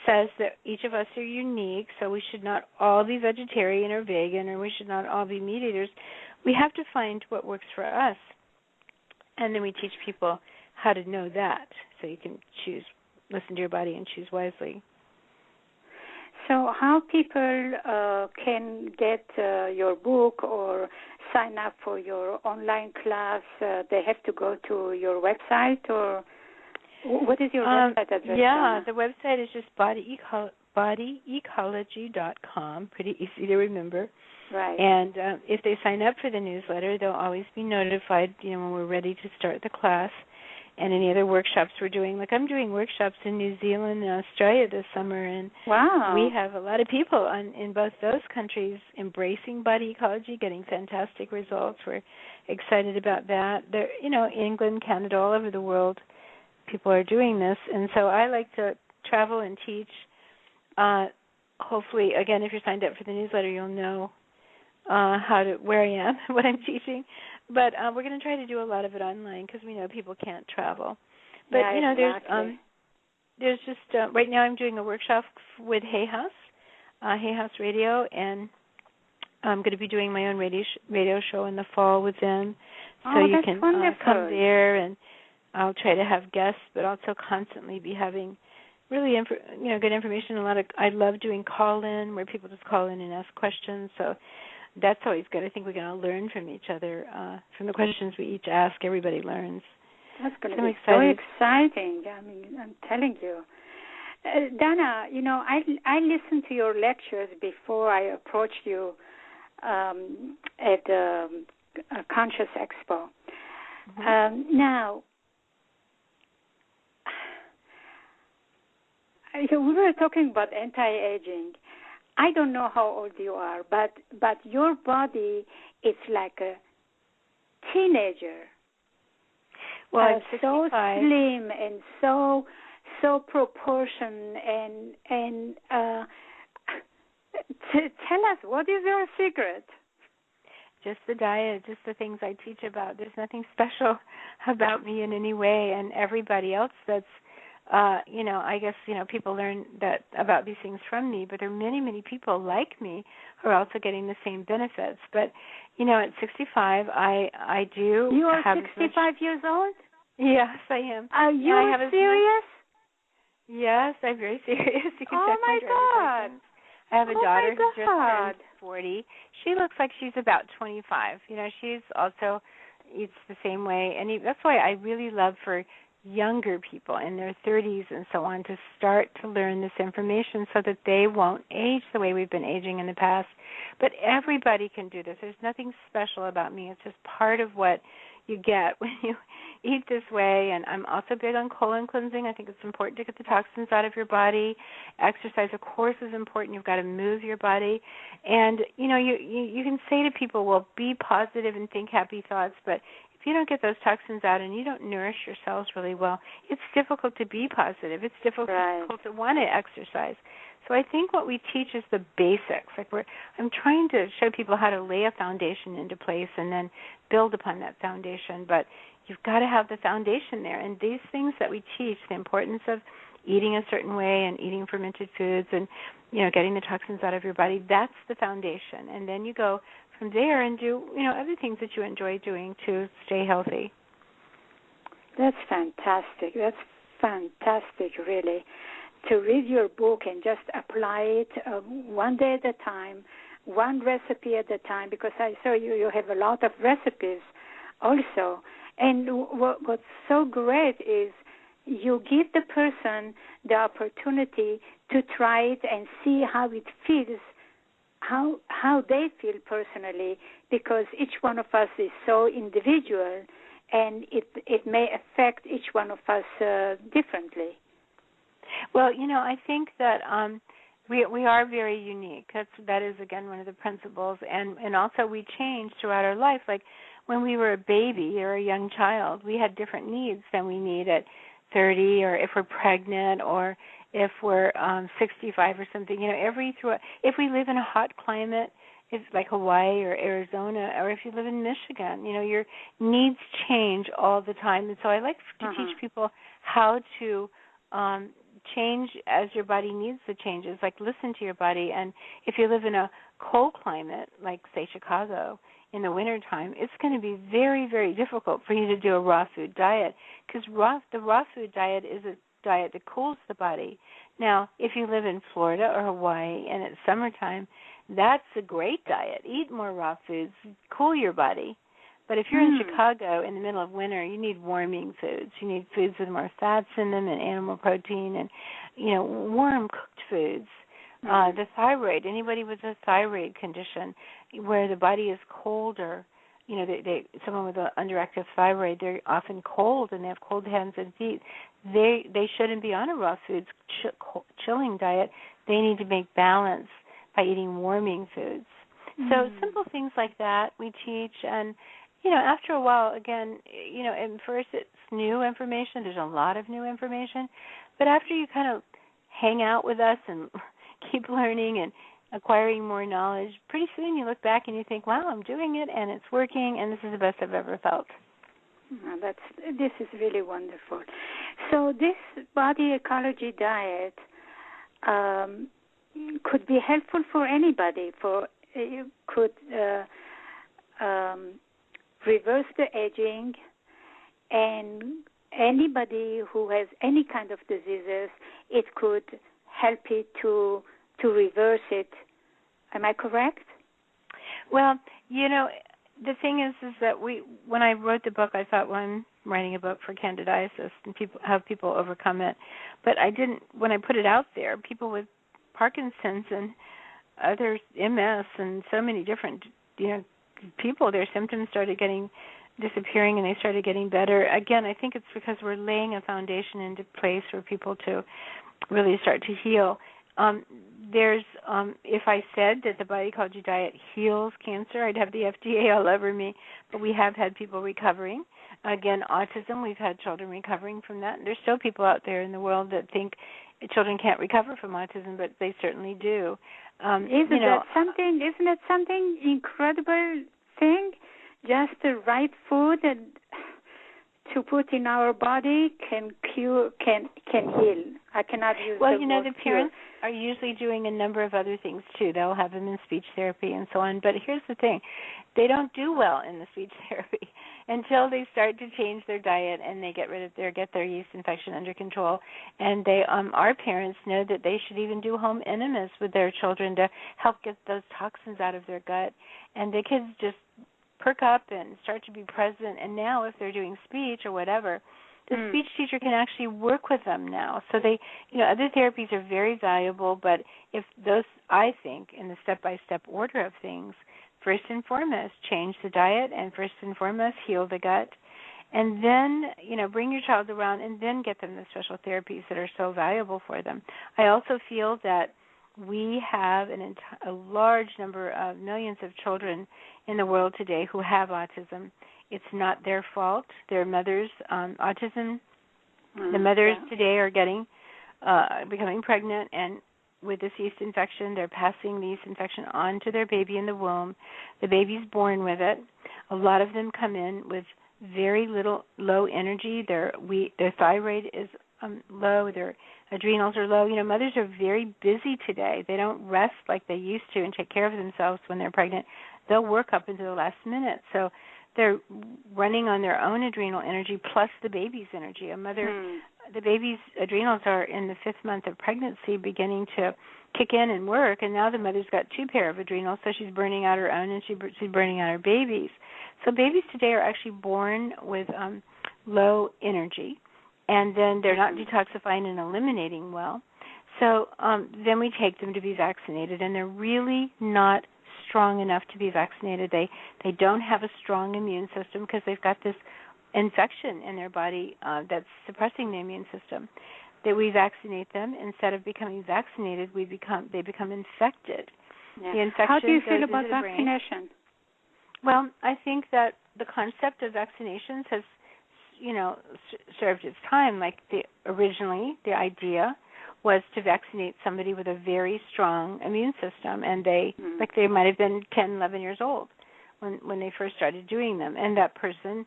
says that each of us are unique, so we should not all be vegetarian or vegan, or we should not all be meat eaters. We have to find what works for us, and then we teach people how to know that, so you can listen to your body and choose wisely. So how people can get your book or sign up for your online class? They have to go to your website, or what is your website address? Yeah, the website is just bodyecology.com, pretty easy to remember. Right. And if they sign up for the newsletter, they'll always be notified, when we're ready to start the class. And any other workshops we're doing. Like I'm doing workshops in New Zealand and Australia this summer, and wow, we have a lot of people in both those countries embracing body ecology, getting fantastic results. We're excited about that. There, England, Canada, all over the world, people are doing this. And so I like to travel and teach. Hopefully, again, if you're signed up for the newsletter, you'll know where I am, what I'm teaching. But we're going to try to do a lot of it online because we know people can't travel. But, yeah, exactly. there's just, right now I'm doing a workshop with Hay House Radio, and I'm going to be doing my own radio show in the fall with them. So you can come there, and I'll try to have guests, but also constantly be having really good information. I love doing call-in where people just call in and ask questions. So that's always good. I think we can all learn from each other. From the questions we each ask, everybody learns. That's going to be so exciting. I mean, I'm telling you. Donna, I listened to your lectures before I approached you at the Conscious Expo. Mm-hmm. Now, we were talking about anti-aging. I don't know how old you are, but your body is like a teenager. Well, I'm 65. So slim and so proportioned, and tell us, what is your secret? Just the diet, just the things I teach about. There's nothing special about me in any way, and everybody else that's I guess, people learn that about these things from me, but there are many, many people like me who are also getting the same benefits. But, at 65, I do You are have 65 years old? Yes, I am. Are you serious? Yes, I'm very serious. You can check my God. I have a daughter who just turned 40. She looks like she's about 25. She's also eats the same way. And that's why I really love for younger people in their 30s and so on to start to learn this information so that they won't age the way we've been aging in the past. But everybody can do this. There's nothing special about me. It's just part of what you get when you eat this way. And I'm also big on colon cleansing. I think it's important to get the toxins out of your body. Exercise, of course, is important. You've got to move your body. And, you can say to people, well, be positive and think happy thoughts, but if you don't get those toxins out and you don't nourish your cells really well, it's difficult to be positive. It's difficult to want to exercise. So I think what we teach is the basics. I'm trying to show people how to lay a foundation into place and then build upon that foundation. But you've got to have the foundation there. And these things that we teach, the importance of eating a certain way and eating fermented foods and, getting the toxins out of your body, that's the foundation. And then you go from there and do, other things that you enjoy doing to stay healthy. That's fantastic. That's fantastic, really, to read your book and just apply it one day at a time, one recipe at a time, because I saw you have a lot of recipes also. And what's so great is you give the person the opportunity to try it and see how it feels, how they feel personally, because each one of us is so individual, and it may affect each one of us differently. Well, I think that we are very unique. That is, again, one of the principles, and also we change throughout our life. Like when we were a baby or a young child, we had different needs than we need at 30, or if we're pregnant, or if we're 65 or something. If we live in a hot climate, it's like Hawaii or Arizona, or if you live in Michigan, your needs change all the time. And so I like to teach people how to change as your body needs the changes, like listen to your body. And if you live in a cold climate, like, say, Chicago, in the wintertime, it's going to be very, very difficult for you to do a raw food diet, because the raw food diet is a diet that cools the body. Now, if you live in Florida or Hawaii and it's summertime, that's a great diet. Eat more raw foods, cool your body. But if you're in Chicago in the middle of winter, you need warming foods. You need foods with more fats in them and animal protein and, warm cooked foods. The thyroid, anybody with a thyroid condition where the body is colder, someone with an underactive thyroid, they're often cold and they have cold hands and feet. They shouldn't be on a raw foods chilling diet. They need to make balance by eating warming foods. So simple things like that we teach. And, after a while, again, at first it's new information. There's a lot of new information. But after you kind of hang out with us and keep learning and acquiring more knowledge, pretty soon you look back and you think, wow, I'm doing it and it's working and this is the best I've ever felt. This is really wonderful. So this body ecology diet could be helpful for anybody. It could reverse the aging, and anybody who has any kind of diseases, it could help it to reverse it. Am I correct? Well, the thing is that when I wrote the book, I thought, well, I'm writing a book for candidiasis and people overcome it. But I didn't. When I put it out there, people with Parkinson's and others, MS, and so many different, people, their symptoms started disappearing and they started getting better. Again, I think it's because we're laying a foundation into place for people to really start to heal. If I said that the body ecology diet heals cancer, I'd have the FDA all over me. But we have had people recovering. Again, autism, we've had children recovering from that. And there's still people out there in the world that think children can't recover from autism, but they certainly do. Isn't it something incredible thing? Just the right food and to put in our body can heal. I cannot use the word the parents are usually doing a number of other things too. They'll have them in speech therapy and so on. But here's the thing. They don't do well in the speech therapy until they start to change their diet and they get their yeast infection under control. And our parents know that they should even do home enemas with their children to help get those toxins out of their gut. And the kids just perk up and start to be present. And now if they're doing speech or whatever, the speech teacher can actually work with them now. So other therapies are very valuable, but if those, I think, in the step-by-step order of things, first and foremost, change the diet, and first and foremost, heal the gut, and then, bring your child around and then get them the special therapies that are so valuable for them. I also feel that we have a large number of millions of children in the world today who have autism. It's not their fault. Their mothers, autism, the mothers today are becoming pregnant, and with this yeast infection, they're passing the yeast infection on to their baby in the womb. The baby's born with it. A lot of them come in with very low energy. Their thyroid is low. Their adrenals are low. Mothers are very busy today. They don't rest like they used to and take care of themselves when they're pregnant. They'll work up until the last minute. So they're running on their own adrenal energy plus the baby's energy. The baby's adrenals are in the 5th month of pregnancy beginning to kick in and work, and now the mother's got 2 pair of adrenals, so she's burning out her own and she's burning out her baby's. So babies today are actually born with low energy, and then they're not detoxifying and eliminating well. So then we take them to be vaccinated, and they're really not strong enough to be vaccinated. They don't have a strong immune system because they've got this infection in their body that's suppressing the immune system. That we vaccinate them, instead of becoming vaccinated, they become infected. Yeah. The infection How do you feel goes about into the vaccination? brain. Well, I think that the concept of vaccinations has, served its time. Like originally, the idea was to vaccinate somebody with a very strong immune system, and they might have been 10, 11 years old when they first started doing them, and that person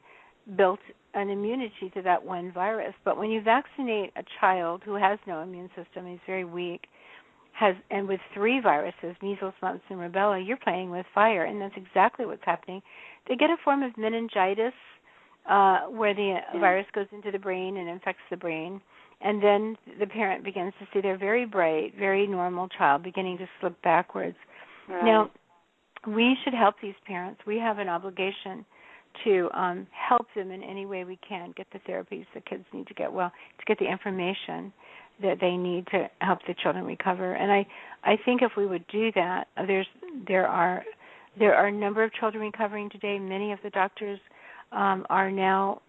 built an immunity to that one virus. But when you vaccinate a child who has no immune system, he's very weak, and with 3 viruses, measles, mumps, and rubella, you're playing with fire, and that's exactly what's happening. They get a form of meningitis where the virus goes into the brain and infects the brain, And then the parent begins to see their very bright, very normal child beginning to slip backwards. Right. Now, we should help these parents. We have an obligation to help them in any way we can, get the therapies the kids need to get, well, to get the information that they need to help the children recover. And I think if we would do that, there are a number of children recovering today. Many of the doctors are now,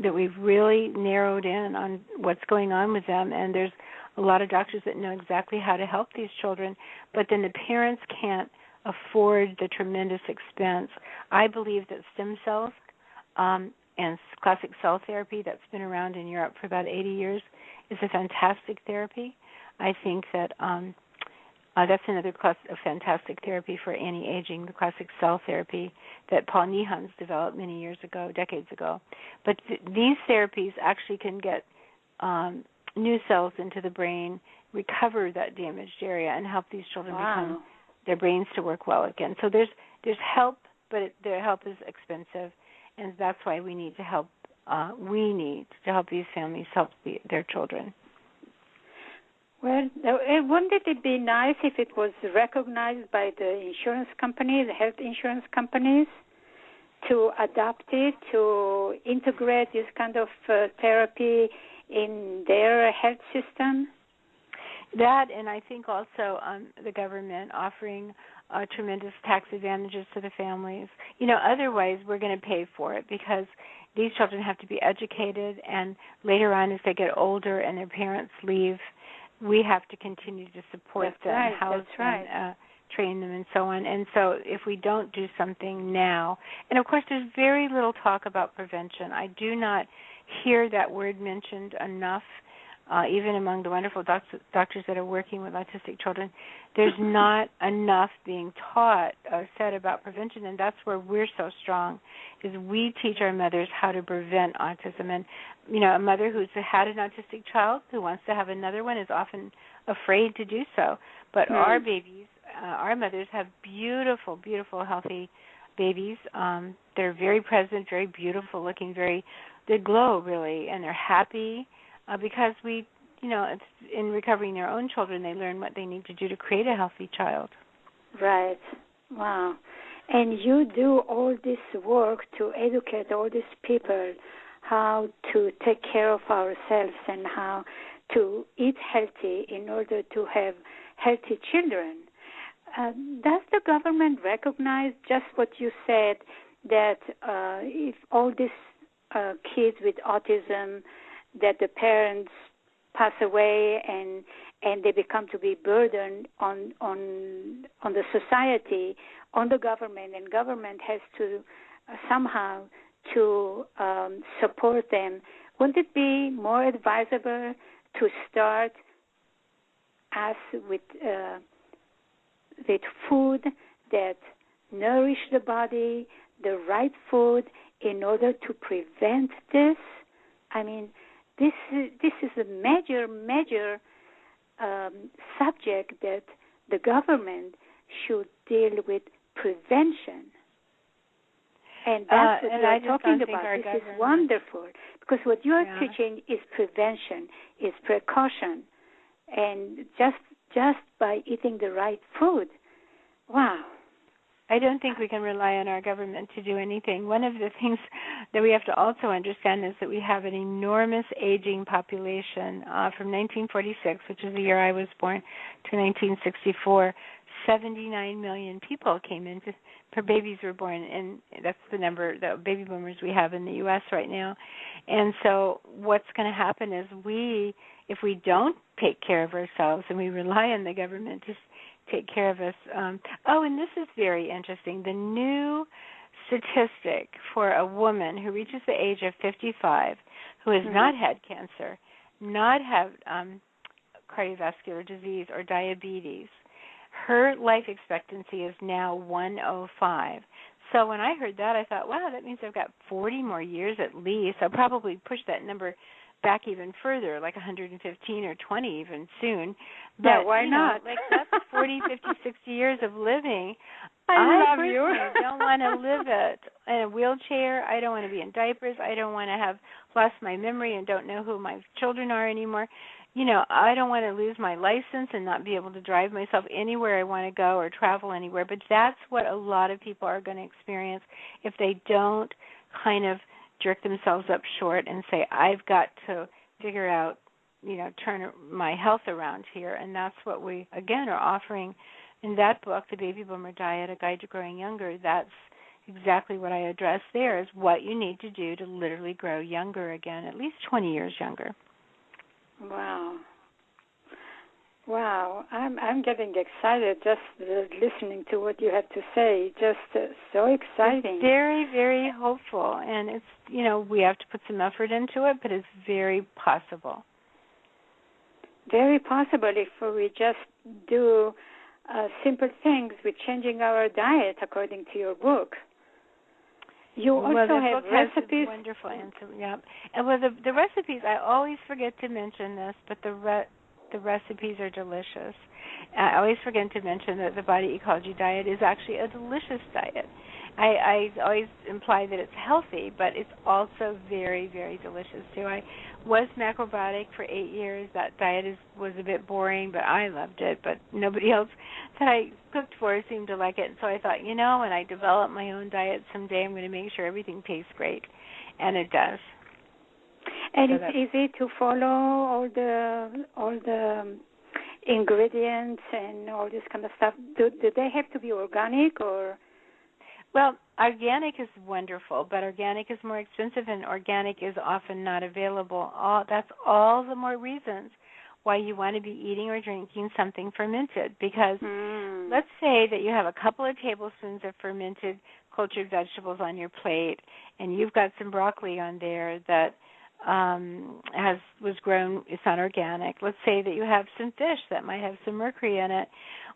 that we've really narrowed in on what's going on with them, and there's a lot of doctors that know exactly how to help these children, but then the parents can't afford the tremendous expense. I believe that stem cells and classic cell therapy that's been around in Europe for about 80 years is a fantastic therapy. I think that that's another class of fantastic therapy for anti-aging, the classic cell therapy that Paul Nihans developed many years ago, decades ago. But these therapies actually can get new cells into the brain, recover that damaged area, and help these children become their brains to work well again. So there's help, but their help is expensive, and that's why we need to help. We need to help these families help their children. Well, wouldn't it be nice if it was recognized by the insurance companies, the health insurance companies, to adopt it, to integrate this kind of therapy in their health system? That, and I think also the government offering tremendous tax advantages to the families. Otherwise we're going to pay for it because these children have to be educated, and later on as they get older and their parents leave, we have to continue to support them, house them, train them, and so on. And so if we don't do something now, and of course there's very little talk about prevention. I do not hear that word mentioned enough, even among the wonderful doctors that are working with autistic children. There's not enough being taught or said about prevention, and that's where we're so strong, is we teach our mothers how to prevent autism. And, a mother who's had an autistic child who wants to have another one is often afraid to do so. But our babies, our mothers have beautiful, beautiful, healthy babies. They're very present, very beautiful looking, they glow really, and they're happy. Because it's in recovering their own children, they learn what they need to do to create a healthy child. Right. Wow. And you do all this work to educate all these people how to take care of ourselves and how to eat healthy in order to have healthy children. Does the government recognize just what you said, that if all these kids with autism, that the parents pass away and they become to be burdened on the society, on the government, and government has to somehow to support them? Wouldn't it be more advisable to start us with food that nourish the body, the right food, in order to prevent this? I mean, this is a major subject that the government should deal with, prevention. And that's what you're talking about. This is wonderful, because what you're teaching is prevention, is precaution, and just by eating the right food. Wow. I don't think we can rely on our government to do anything. One of the things that we have to also understand is that we have an enormous aging population. From 1946, which is the year I was born, to 1964, 79 million people came in, babies were born, and that's the number, the baby boomers we have in the U.S. right now. And so what's going to happen is if we don't take care of ourselves and we rely on the government to take care of us. And this is very interesting. The new statistic for a woman who reaches the age of 55 who has not had cancer, not have cardiovascular disease or diabetes, her life expectancy is now 105. So when I heard that, I thought, wow, that means I've got 40 more years at least. I'll probably push that number back even further, like 115 or 20 even soon. But why not? Like that's 40, 50, 60 years of living. I love you. I don't want to live it in a wheelchair. I don't want to be in diapers. I don't want to have lost my memory and don't know who my children are anymore. You know, I don't want to lose my license and not be able to drive myself anywhere I want to go or travel anywhere. But that's what a lot of people are going to experience if they don't kind of jerk themselves up short and say, I've got to figure out, you know, turn my health around here. And that's what we, again, are offering in that book, The Baby Boomer Diet, A Guide to Growing Younger. That's exactly what I address there, is what you need to do to literally grow younger again, at least 20 years younger. Wow. Wow. I'm getting excited just listening to what you have to say. Just so exciting. It's very, very hopeful. And it's, you know, we have to put some effort into it, but it's very possible. Very possible if we just do simple things with changing our diet according to your book. You also have recipes. Wonderful answer. Yeah. And well, the recipes, I always forget to mention this, but the recipes are delicious. I always forget to mention that the Body Ecology diet is actually a delicious diet. I always imply that it's healthy, but it's also very, very delicious too. I was macrobiotic for 8 years. That diet was a bit boring, but I loved it. But nobody else that I cooked for seemed to like it. And so I thought, you know, when I develop my own diet someday, I'm going to make sure everything tastes great, and it does. And so it's easy to follow all the ingredients and all this kind of stuff. Do they have to be organic or? Well, organic is wonderful, but organic is more expensive, and organic is often not available. That's all the more reasons why you want to be eating or drinking something fermented, because let's say that you have a couple of tablespoons of fermented cultured vegetables on your plate, and you've got some broccoli on there that was grown, it's not organic. Let's say that you have some fish that might have some mercury in it.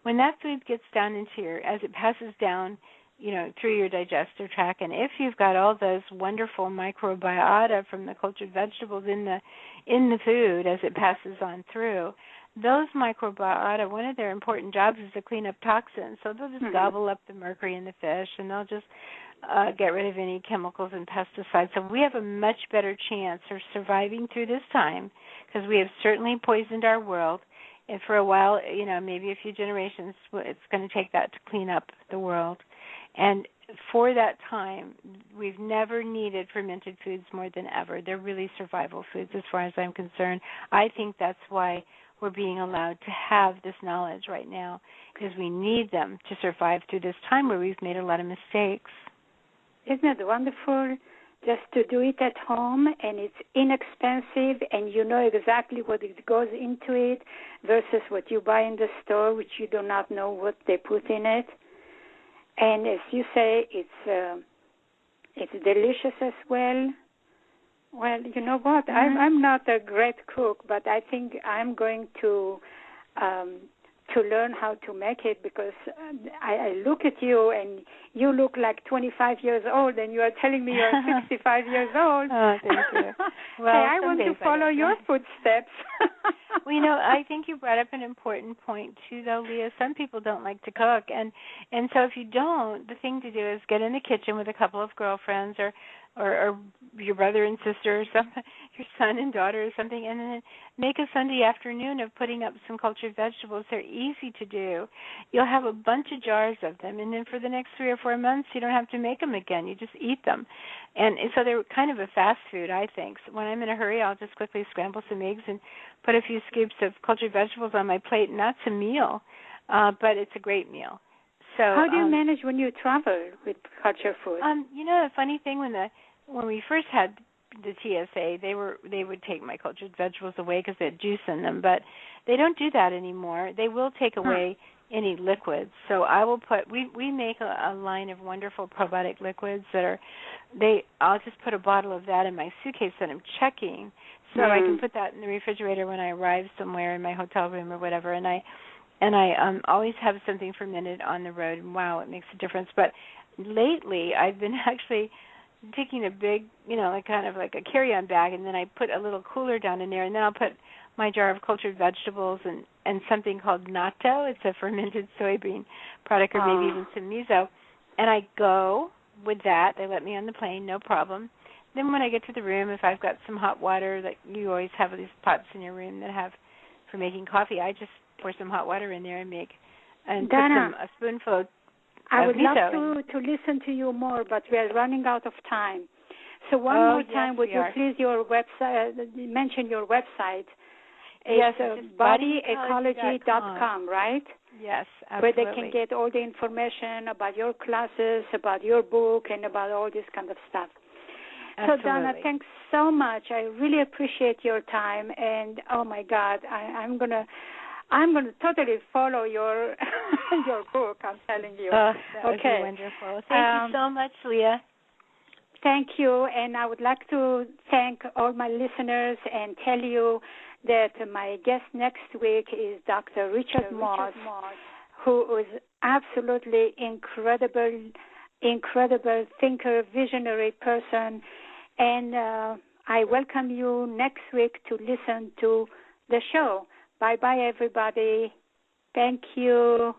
When that food gets down into as it passes down, you know, through your digestive tract, and if you've got all those wonderful microbiota from the cultured vegetables in the food as it passes on through, those microbiota, one of their important jobs is to clean up toxins. So they'll just gobble up the mercury in the fish, and they'll just get rid of any chemicals and pesticides. So we have a much better chance of surviving through this time, because we have certainly poisoned our world. And for a while, you know, maybe a few generations, it's going to take that to clean up the world. And for that time, we've never needed fermented foods more than ever. They're really survival foods as far as I'm concerned. I think that's why we're being allowed to have this knowledge right now, because we need them to survive through this time where we've made a lot of mistakes. Isn't it wonderful just to do it at home, and it's inexpensive, and you know exactly what it goes into it versus what you buy in the store, which you do not know what they put in it. And as you say, it's delicious as well. Well, you know what? I'm not a great cook, but I think I'm going to learn how to make it, because I look at you and you look like 25 years old, and you are telling me you're 65 years old. Oh, thank you. Well, hey, I want to follow your footsteps. Well, you know, I think you brought up an important point too, though, Leah. Some people don't like to cook, and so if you don't, the thing to do is get in the kitchen with a couple of girlfriends or your brother and sister or something, your son and daughter or something, and then make a Sunday afternoon of putting up some cultured vegetables. They're easy to do. You'll have a bunch of jars of them, and then for the next 3 or 4 months, you don't have to make them again. You just eat them. And so they're kind of a fast food, I think. So when I'm in a hurry, I'll just quickly scramble some eggs and put a few scoops of cultured vegetables on my plate, and that's a meal, but it's a great meal. So how do you manage when you travel with culture food? You know, the funny thing, when we first had the TSA, they would take my cultured vegetables away because they had juice in them, but they don't do that anymore. They will take away any liquids. So I will put we make a line of wonderful probiotic liquids I'll just put a bottle of that in my suitcase that I'm checking, so I can put that in the refrigerator when I arrive somewhere in my hotel room or whatever, and I always have something fermented on the road, and wow, it makes a difference. But lately, I've been actually taking a big, like kind of like a carry-on bag, and then I put a little cooler down in there, and then I'll put my jar of cultured vegetables and something called natto. It's a fermented soybean product, or maybe even some miso. And I go with that. They let me on the plane, no problem. Then when I get to the room, if I've got some hot water, like you always have these pots in your room that have for making coffee, I just pour some hot water in there and Donna, put a spoonful of I would miso love to listen to you more, but we are running out of time. So one more time, would you please mention your website? Yes, it's bodyecology.com, right? Yes, absolutely. Where they can get all the information about your classes, about your book, and about all this kind of stuff. Absolutely. So, Donna, thanks so much. I really appreciate your time, and oh my God, I'm gonna totally follow your your book. I'm telling you. That would be wonderful. Thank you so much, Leah. Thank you, and I would like to thank all my listeners and tell you that my guest next week is Dr. Richard Moss, who is absolutely incredible thinker, visionary person, and I welcome you next week to listen to the show. Bye-bye, everybody. Thank you.